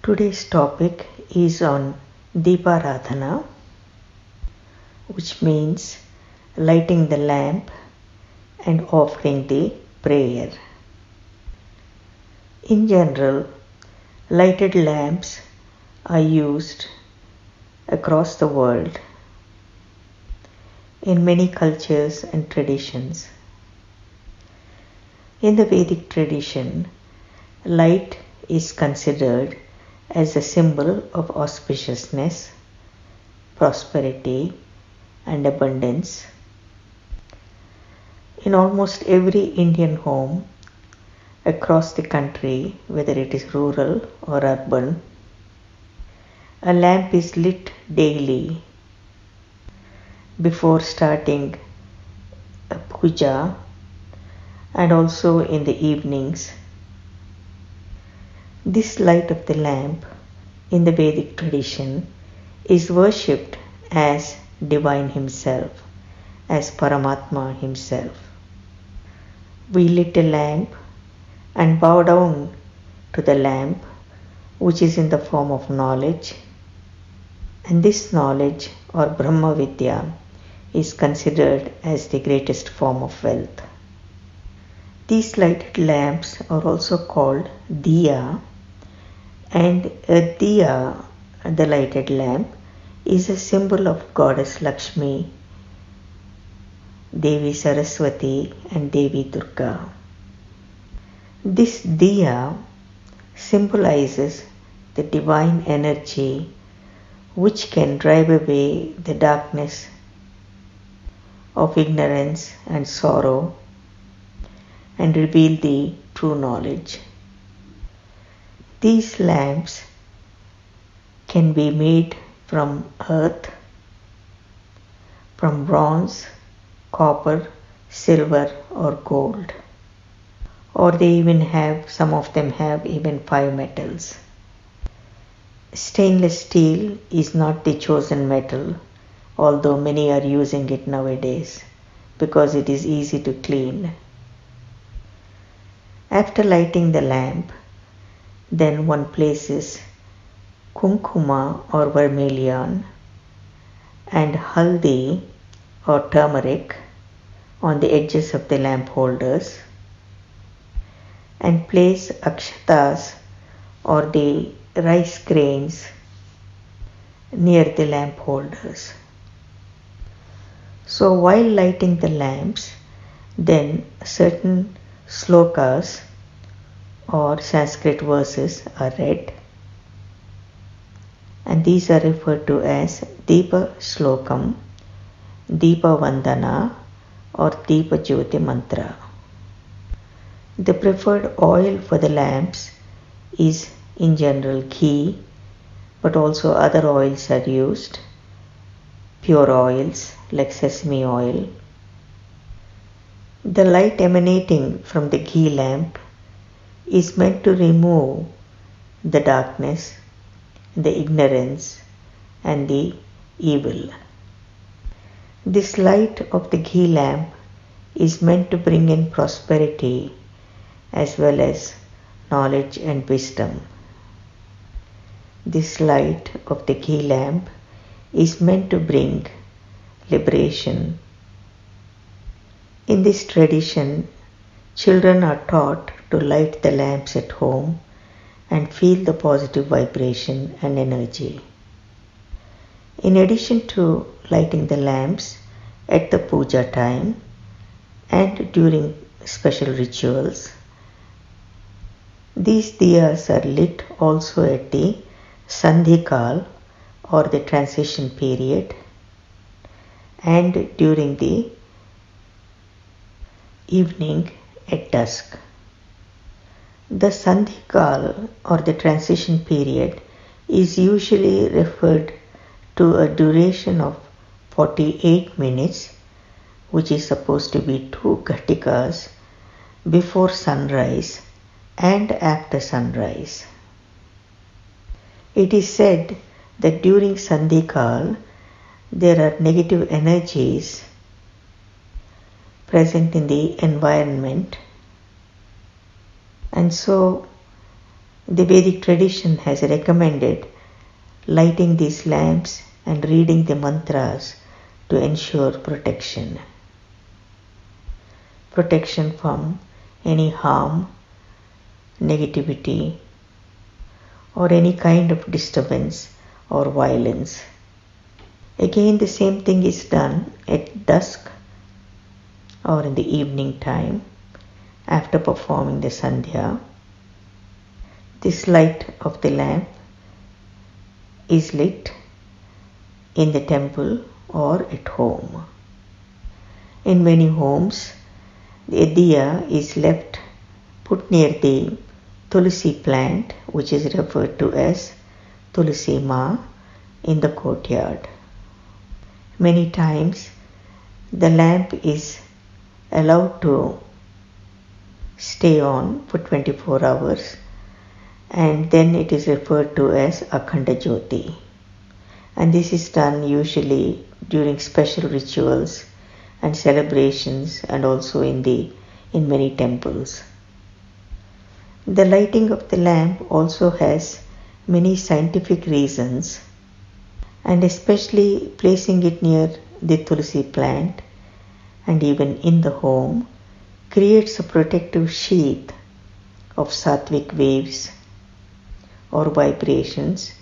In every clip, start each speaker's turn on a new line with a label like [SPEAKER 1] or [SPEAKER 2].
[SPEAKER 1] Today's topic is on Deeparadhana, which means lighting the lamp and offering the prayer. In general, lighted lamps are used across the world in many cultures and traditions. In the Vedic tradition, light is considered as a symbol of auspiciousness, prosperity, and abundance. In almost every Indian home, across the country, whether it is rural or urban. A lamp is lit daily before starting a puja and also in the evenings. This light of the lamp in the Vedic tradition is worshipped as Divine Himself, as Paramatma Himself. We lit a lamp and bow down to the lamp, which is in the form of knowledge, and this knowledge or Brahma Vidya is considered as the greatest form of wealth. These lighted lamps are also called diya, and a diya, the lighted lamp, is a symbol of Goddess Lakshmi, Devi Saraswati and Devi Durga. This diya symbolizes the divine energy which can drive away the darkness of ignorance and sorrow and reveal the true knowledge. These lamps can be made from earth, from bronze, copper, silver or gold. Or some of them have even 5 metals. Stainless steel is not the chosen metal, although many are using it nowadays because it is easy to clean. After lighting the lamp, then one places kumkuma or vermilion and haldi or turmeric on the edges of the lamp holders and place akshatas or the rice grains near the lamp holders. So while lighting the lamps, then certain slokas or Sanskrit verses are read, and these are referred to as Deepa Slokam, Deepa Vandana or Deepa Jyoti Mantra. The preferred oil for the lamps is in general ghee, but also other oils are used, pure oils like sesame oil. The light emanating from the ghee lamp is meant to remove the darkness, the ignorance and the evil. This light of the ghee lamp is meant to bring in prosperity as well as knowledge and wisdom. This light of the ghee lamp is meant to bring liberation. In this tradition, children are taught to light the lamps at home and feel the positive vibration and energy. In addition to lighting the lamps at the puja time and during special rituals, these diyas are lit also at the sandhikal or the transition period and during the evening at dusk. The sandhikal or the transition period is usually referred to a duration of 48 minutes, which is supposed to be 2 ghatikas before sunrise and after sunrise. It is said that during sandhikal there are negative energies present in the environment, and so the Vedic tradition has recommended lighting these lamps and reading the mantras to ensure protection. Protection from any harm, negativity, or any kind of disturbance or violence. Again, the same thing is done at dusk or in the evening time after performing the sandhya. This light of the lamp is lit in the temple or at home. In many homes, the diya is left put near the tulsi plant, which is referred to as tulsi ma, in the courtyard. Many times the lamp is allowed to stay on for 24 hours, and then it is referred to as Akhanda Jyoti. And this is done usually during special rituals and celebrations, and also in many temples. The lighting of the lamp also has many scientific reasons, and especially placing it near the tulsi plant and even in the home creates a protective sheath of sattvic waves or vibrations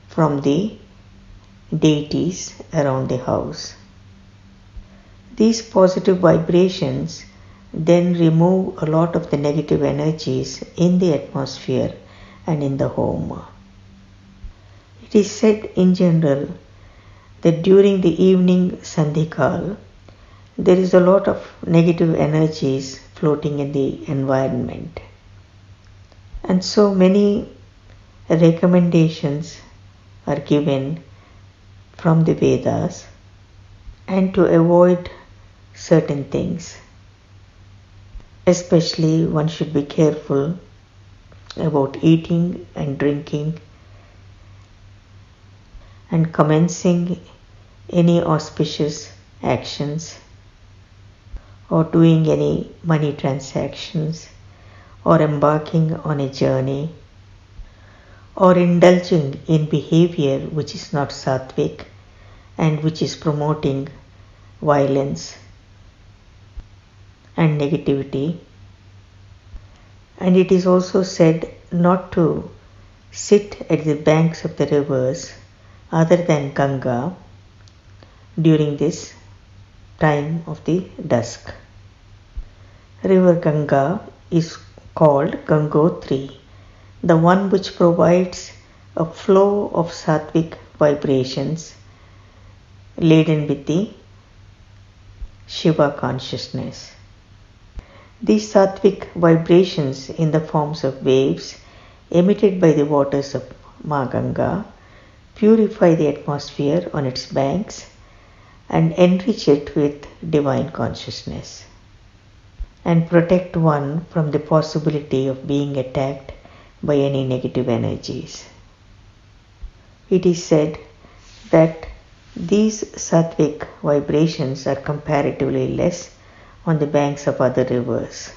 [SPEAKER 1] from the deities around the house. These positive vibrations then remove a lot of the negative energies in the atmosphere and in the home. It is said in general that during the evening sandhikal, there is a lot of negative energies floating in the environment. And so many recommendations are given from the Vedas, and to avoid certain things. Especially one should be careful about eating and drinking and commencing any auspicious actions, or doing any money transactions, or embarking on a journey, or indulging in behavior which is not sattvic and which is promoting violence and negativity. And it is also said not to sit at the banks of the rivers other than Ganga during this time of the dusk. River Ganga is called Gangotri, the one which provides a flow of sattvic vibrations laden with the Shiva consciousness. These sattvic vibrations in the forms of waves emitted by the waters of Ma Ganga purify the atmosphere on its banks and enrich it with divine consciousness, and protect one from the possibility of being attacked by any negative energies. It is said that these sattvic vibrations are comparatively less on the banks of other rivers.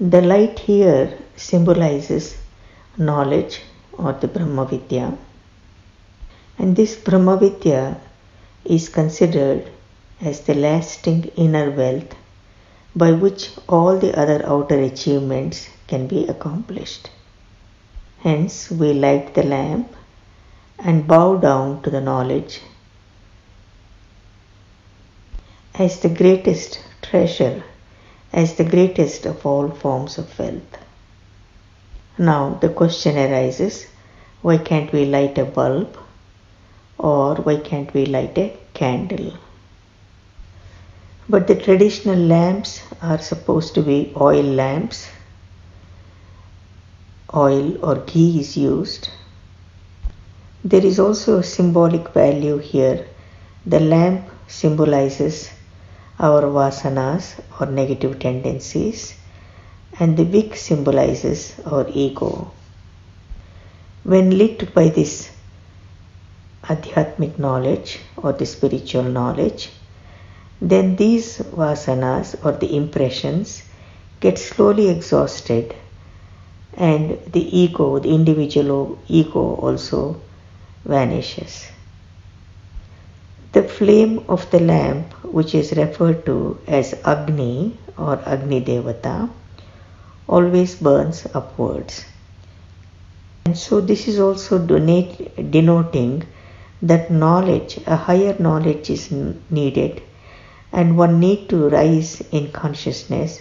[SPEAKER 1] The light here symbolizes knowledge, or the Brahma Vidya, and this Brahma Vidya is considered as the lasting inner wealth by which all the other outer achievements can be accomplished. Hence, we light the lamp and bow down to the knowledge as the greatest treasure, as the greatest of all forms of wealth. Now the question arises, why can't we light a bulb, or why can't we light a candle? But the traditional lamps are supposed to be oil lamps. Oil or ghee is used. There is also a symbolic value here. The lamp symbolizes our vasanas or negative tendencies, and the wick symbolizes our ego. When lit by this adhyatmic knowledge or the spiritual knowledge, then these vasanas or the impressions get slowly exhausted, and the ego, the individual ego, also vanishes. The flame of the lamp, which is referred to as Agni or Agni Devata, always burns upwards. And so this is also denoting that knowledge, a higher knowledge is needed, and one need to rise in consciousness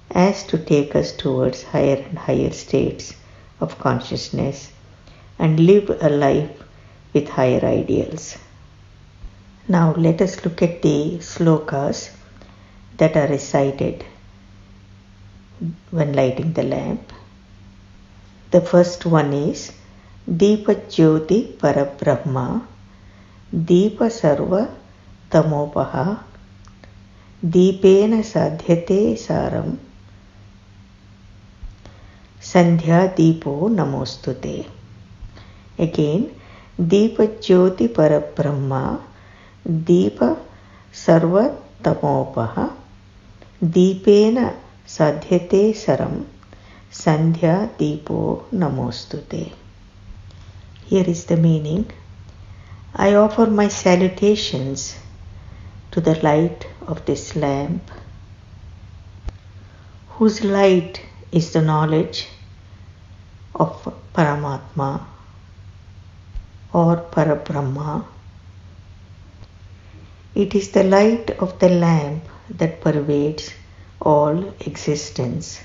[SPEAKER 1] as to take us towards higher and higher states of consciousness and live a life with higher ideals. Now let us look at the slokas that are recited when lighting the lamp. The first one is Deepa Jyoti Parabrahma, Deepa Sarva Tamopaha, Deepena Sadhyate Saram, Sandhya Deepo Namostute. Again, Deepa Jyoti Parabrahma, Deepa Sarva Tamopaha, Deepena Sadhyate Saram, Sandhya Deepo Namostute. Here is the meaning. I offer my salutations to the light of this lamp, whose light is the knowledge of Paramatma or Parabrahma. It is the light of the lamp that pervades all existence.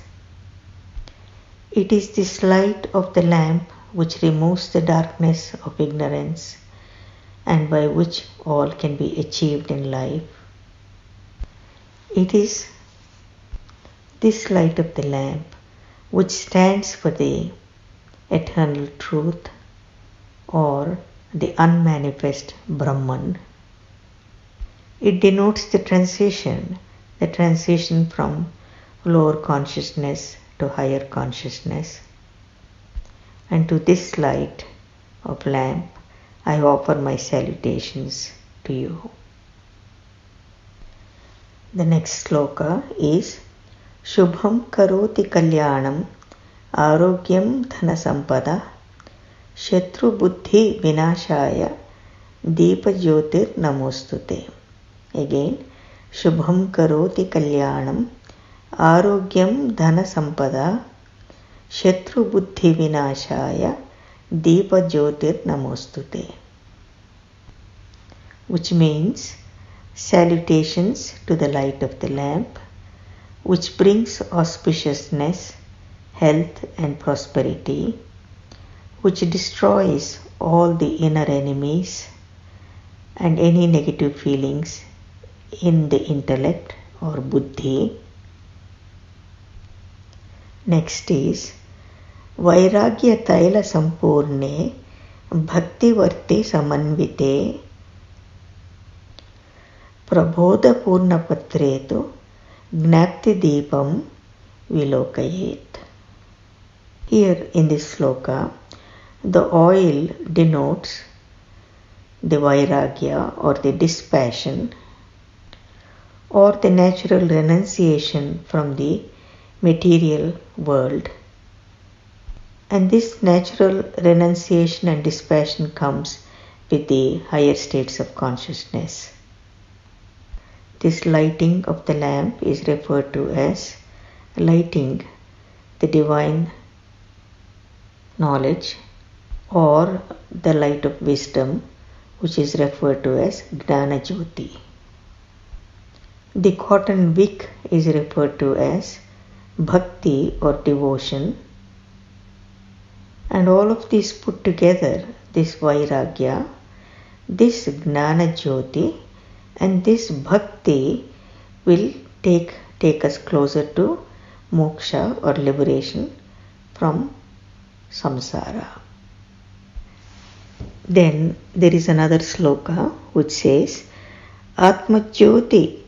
[SPEAKER 1] It is this light of the lamp which removes the darkness of ignorance and by which all can be achieved in life. It is this light of the lamp which stands for the eternal truth or the unmanifest Brahman. It denotes the transition from lower consciousness to higher consciousness. And to this light of lamp, I offer my salutations to you. The next sloka is Shubham Karoti Kalyanam Arogyam Dhana Sampada Shatru Buddhi Vinashaya Deepa Jyotir Namostute. Again, Shubham Karoti Kalyanam Arogyam Dhana Sampada Shatru Buddhi Vinashaya Deepa Jyotir Namostute. Which means salutations to the light of the lamp, which brings auspiciousness, health and prosperity, which destroys all the inner enemies and any negative feelings in the intellect or buddhi. Next is Vairagya Taila Sampurne Bhakti Varti Samanvite Prabodha Purna Patretu Gnapti Deepam Vilokayet. Here in this sloka, the oil denotes the Vairagya or the dispassion or the natural renunciation from the material world. And this natural renunciation and dispassion comes with the higher states of consciousness. This lighting of the lamp is referred to as lighting the divine knowledge or the light of wisdom, which is referred to as Gnana Jyoti. The cotton wick is referred to as bhakti or devotion. And all of these put together, this Vairagya, this Gnana Jyoti and this bhakti will take us closer to moksha or liberation from samsara. Then there is another sloka which says Atma Jyoti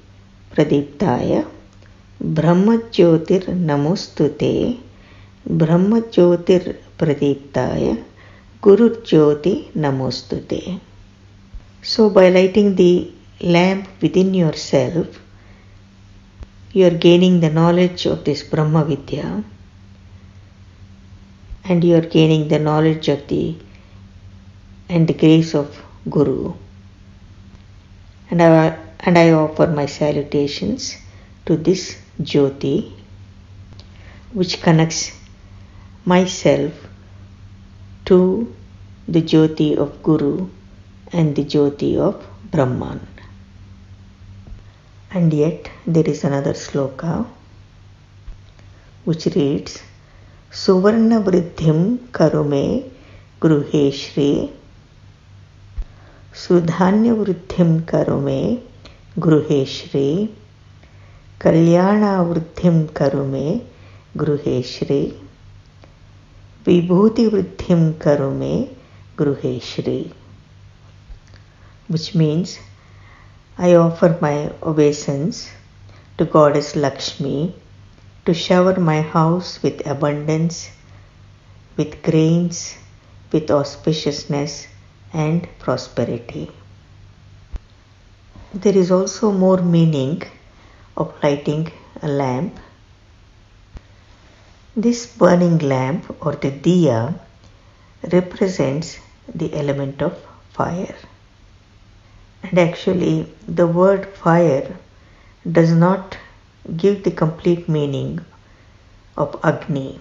[SPEAKER 1] Pradiptaya Brahma Jyotir Namostute Brahma Jyotir Pradiptaya Guru Jyoti Namostute. So by lighting the lamp within yourself, you are gaining the knowledge of this Brahma Vidya and you are gaining the knowledge of the grace of Guru. And I offer my salutations to this Jyoti which connects myself to the Jyoti of Guru and the Jyoti of Brahman. And yet there is another sloka which reads Suvarna Vriddhim Karume Gruhe Shri Sudhanya Vriddhim Karume Gruhe Shri Kalyana Vriddhim Karume Gruhe Shri, Vibhuti Vruddhim Karume Gruhe Shri, which means I offer my obeisance to Goddess Lakshmi to shower my house with abundance, with grains, with auspiciousness and prosperity. There is also more meaning of lighting a lamp. This burning lamp or the diya represents the element of fire. And actually the word fire does not give the complete meaning of Agni.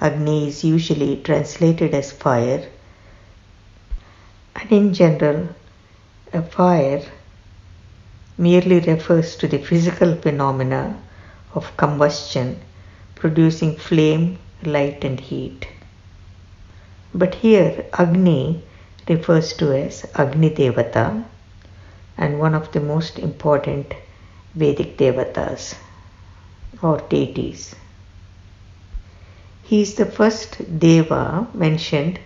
[SPEAKER 1] Agni is usually translated as fire, and in general a fire merely refers to the physical phenomena of combustion producing flame, light and heat. But here Agni refers to as Agni Devata, and one of the most important Vedic Devatas or deities. He is the first Deva mentioned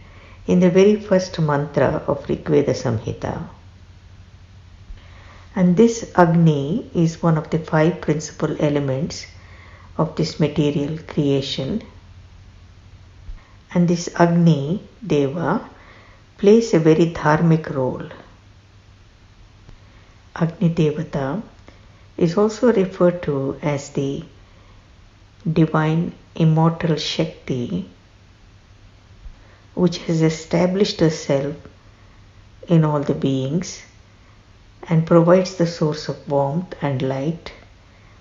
[SPEAKER 1] in the very first mantra of Rigveda Samhita. And this Agni is one of the 5 principal elements of this material creation. And this Agni Deva plays a very dharmic role. Agni Devata is also referred to as the divine immortal Shakti, which has established herself in all the beings and provides the source of warmth and light,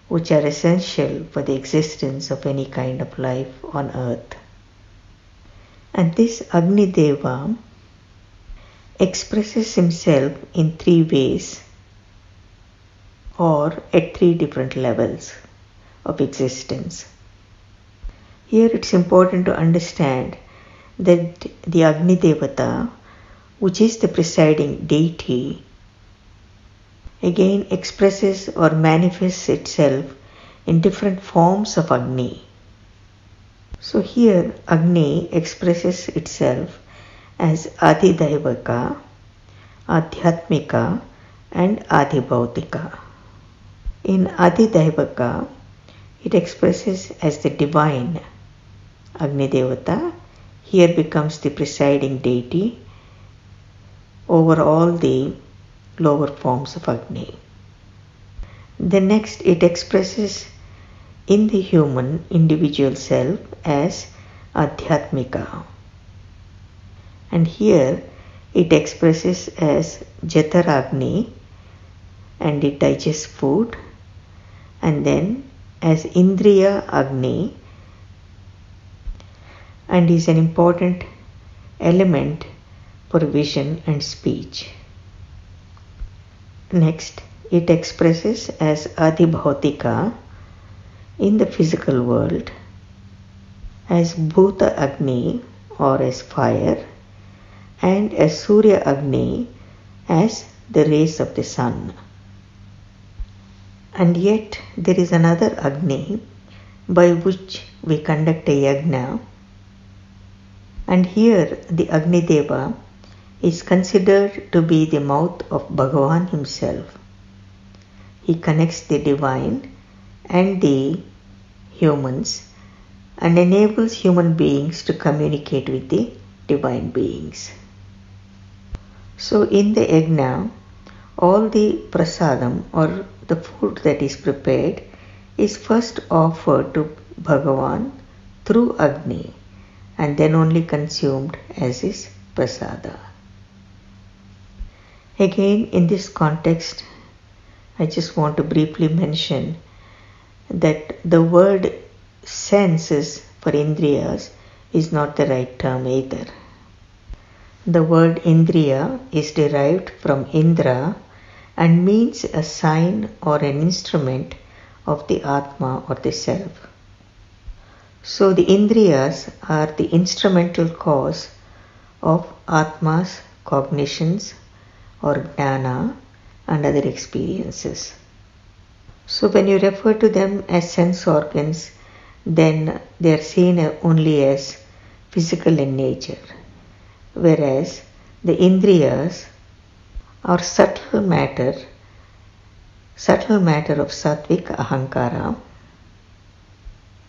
[SPEAKER 1] which are essential for the existence of any kind of life on earth. And this Agni Deva expresses himself in 3 ways or at 3 different levels of existence. Here it's important to understand that the Agni Devata, which is the presiding deity, again expresses or manifests itself in different forms of Agni. So here Agni expresses itself as Adidaivaka, Adhyatmika and Adibhautika. In Adidaivaka, it expresses as the divine. Agni Devata here becomes the presiding deity over all the lower forms of Agni. Then next it expresses in the human individual self as Adhyatmika. And here it expresses as Jataragni, and it digests food, and then as Indriya Agni, and is an important element for vision and speech. Next, it expresses as Adibhautika in the physical world, as Bhuta Agni or as fire, and as Surya Agni as the rays of the sun. And yet there is another Agni by which we conduct a yajna, and here the Agni Deva is considered to be the mouth of Bhagavan himself. He connects the divine and the humans and enables human beings to communicate with the divine beings. So in the yajna, all the prasadam or the food that is prepared is first offered to Bhagavan through Agni and then only consumed as is prasada. Again, in this context, I just want to briefly mention that the word senses for indriyas is not the right term either. The word indriya is derived from Indra and means a sign or an instrument of the Atma or the Self. So the indriyas are the instrumental cause of Atma's cognitions or jnana and other experiences. So when you refer to them as sense organs, then they are seen only as physical in nature, whereas the indriyas are subtle matter of sattvic ahankara,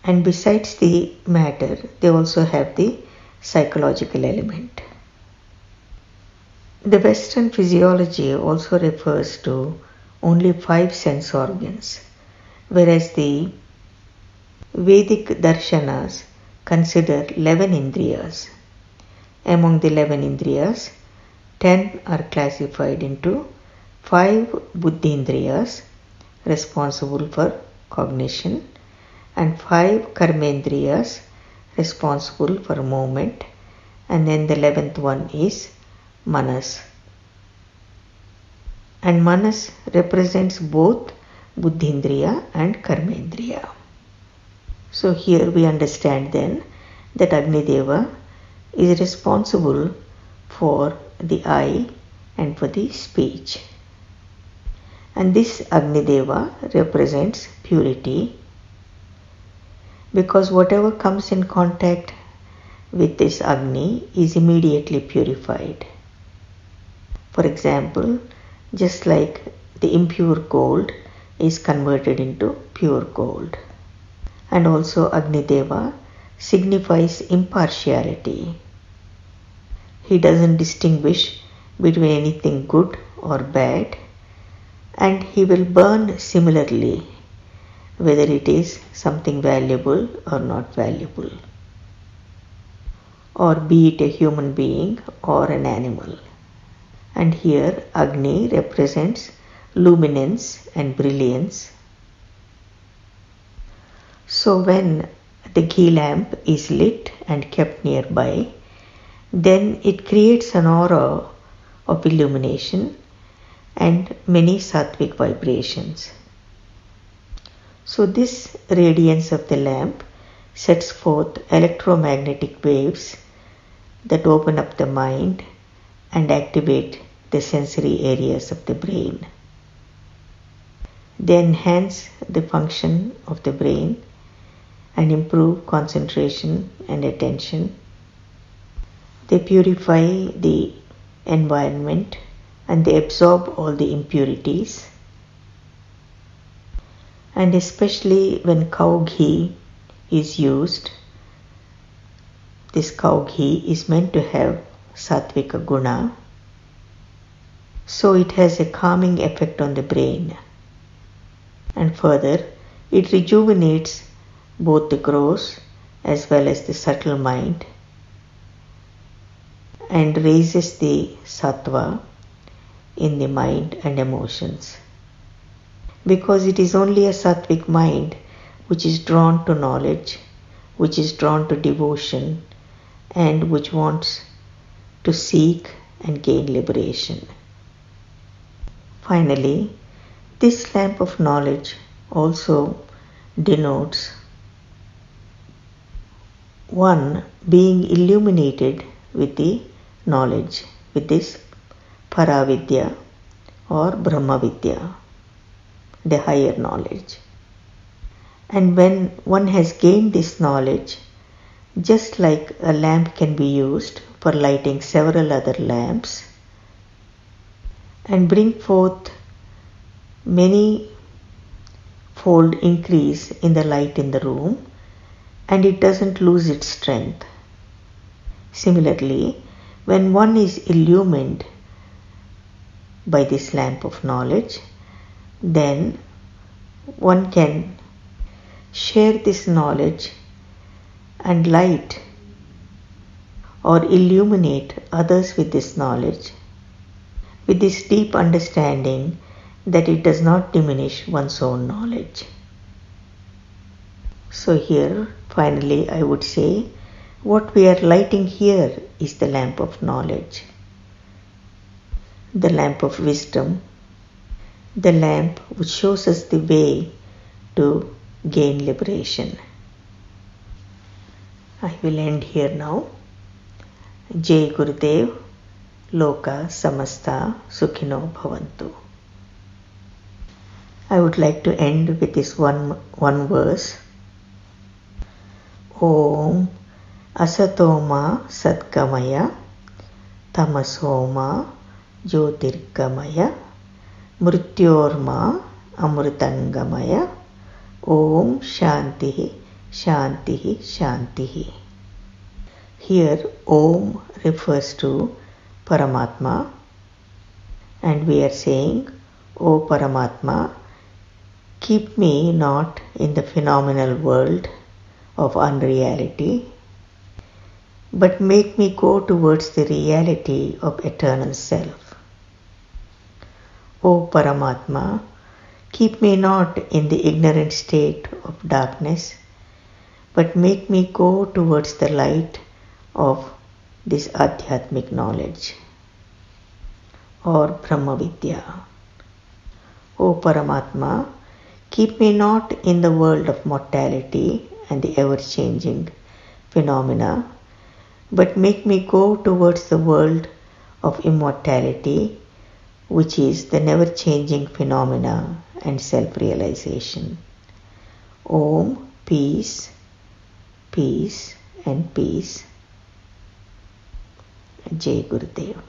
[SPEAKER 1] and besides the matter, they also have the psychological element. The Western physiology also refers to only 5 sense organs, whereas the Vedic darshanas consider 11 indriyas. Among the 11 indriyas, 10 are classified into 5 buddhindriyas responsible for cognition and 5 karmendriyas responsible for movement, and then the 11th one is manas. And manas represents both buddhindriya and karmendriya. So here we understand then that Agnideva is responsible for the eye and for the speech. And this Agnideva represents purity, because whatever comes in contact with this Agni is immediately purified. For example, just like the impure gold is converted into pure gold. And also Agnideva signifies impartiality. He doesn't distinguish between anything good or bad, and he will burn similarly, whether it is something valuable or not valuable, or be it a human being or an animal. And here Agni represents luminance and brilliance. So when the ghee lamp is lit and kept nearby, then it creates an aura of illumination and many sattvic vibrations. So this radiance of the lamp sets forth electromagnetic waves that open up the mind and activate the sensory areas of the brain. They enhance the function of the brain and improve concentration and attention. They purify the environment and they absorb all the impurities. And especially when cow ghee is used, this cow ghee is meant to have sattvika guna, so it has a calming effect on the brain. And further, it rejuvenates both the gross as well as the subtle mind and raises the sattva in the mind and emotions. Because it is only a sattvic mind which is drawn to knowledge, which is drawn to devotion, and which wants to seek and gain liberation. Finally, this lamp of knowledge also denotes one being illuminated with the knowledge, with this Paravidya or Brahmavidya, the higher knowledge. And when one has gained this knowledge, just like a lamp can be used for lighting several other lamps and bring forth many fold increase in the light in the room, and it doesn't lose its strength. Similarly, when one is illumined by this lamp of knowledge, then one can share this knowledge and light or illuminate others with this knowledge, with this deep understanding that it does not diminish one's own knowledge. So here, finally, I would say, what we are lighting here is the lamp of knowledge, the lamp of wisdom, the lamp which shows us the way to gain liberation. I will end here now. Jai Gurudev, Loka Samasta Sukhino Bhavantu. I would like to end with this one verse. Om Asatoma Satgamaya Tamasoma Jyotirgamaya Mrityorma Amritangamaya Om Shantihi Shantihi Shantihi. Here Om refers to Paramatma, and we are saying, O Paramatma, keep me not in the phenomenal world of unreality, but make me go towards the reality of eternal self. O Paramatma, keep me not in the ignorant state of darkness, but make me go towards the light of this Adhyatmic knowledge, or Brahma Vidya. O Paramatma, keep me not in the world of mortality and the ever-changing phenomena, but make me go towards the world of immortality, which is the never-changing phenomena and self-realization. Om, peace, peace and peace. Jai Gurudev.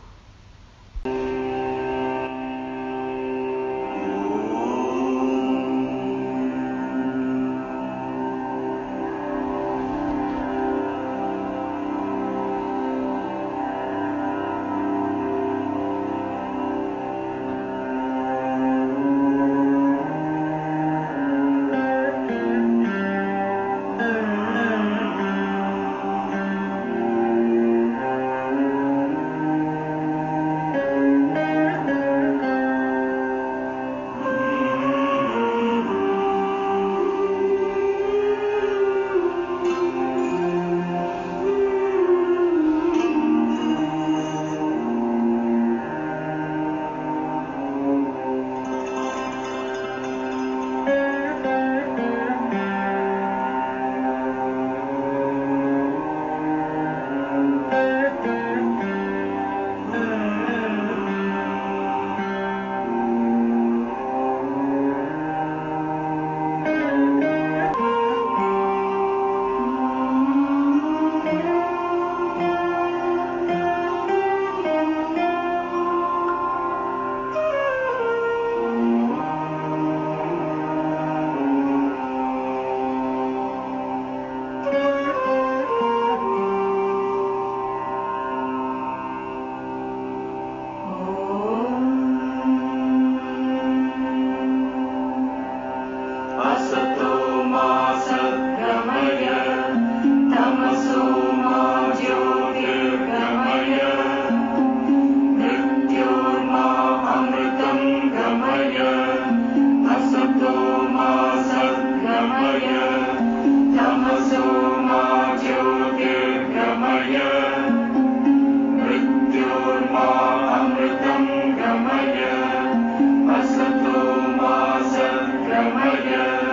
[SPEAKER 2] Gaya